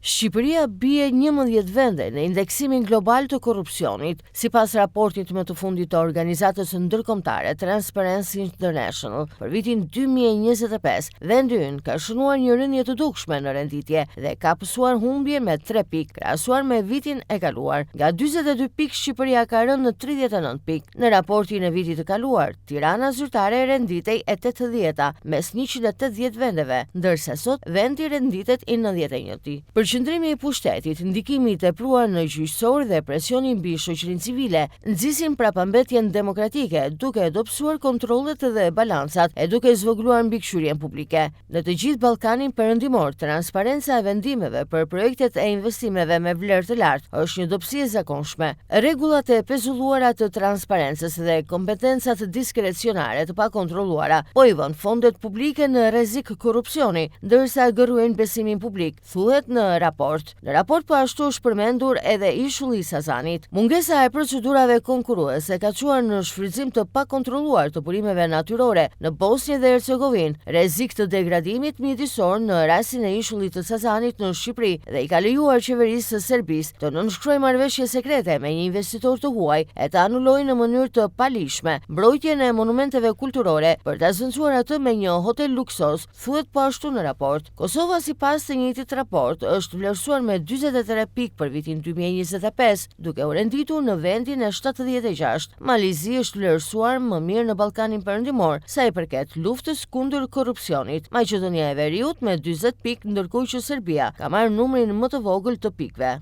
Shqipëria bie 11 vende në indeksimin global të korrupsionit, sipas raportit më të fundit të organizatës ndërkombëtare Transparency International për vitin 2025. Vendi ynë ka shënuar një rënje të dukshme në renditje dhe ka pësuar humbje me 3 pikë krahasuar me vitin e kaluar. Nga 42 pikë, Shqipëria ka rënë në 39 pikë. Në raportin e vitit të kaluar, Tirana zyrtare renditej e 80-ta mes 180 vendeve, ndërsa sot vendi renditet i 91-ti. Përqendrimi i pushtetit, ndikimi i tepruar në gjyqësor dhe presioni mbi shoqërinë civile nxisin prapambetjen demokratike, duke dobësuar kontrollet dhe balancat e duke zvogëluar mbikëqyrjen publike. Në të gjithë Ballkanin Perëndimor, transparenca e vendimeve për projektet e investimeve me vlerë të lartë është një dobësi e zakonshme. Rregullat e pezulluara të transparencës dhe kompetencat diskrecionare të pakontrolluara po i vënë fondet publike në rrezik korrupsioni, ndërsa gërruajnë besimin publik, thuhet në raport. Në raport po ashtu është përmendur edhe ishulli i Sazanit. Mungesa e procedurave konkurruese ka çuar në shfrytëzim të pakontrolluar të burimeve natyrore në Bosnjë dhe Hercegovinë, rrezik të degradimit mjedisor në rastin e ishullit të Sazanit në Shqipëri dhe i ka lejuar qeverisë së Serbisë të nënshkruajë marrëveshje sekrete me një investitor të huaj e të anulojë në mënyrë të palishme mbrojtjen e monumenteve kulturore për ta zëncuar atë me një hotel luksos, thuhet po ashtu në raport. Kosova, sipas të njëjtit raport, është vlerësuar me 43 pikë për vitin 2025, duke u renditur në vendin e 76. Malizi është vlerësuar më mirë në Ballkanin Perëndimor sa i përket luftës kundër korrupsionit. Maqedonia e Veriut me 40 pikë, ndërkohë që Serbia ka marrë numrin më të vogël të pikëve.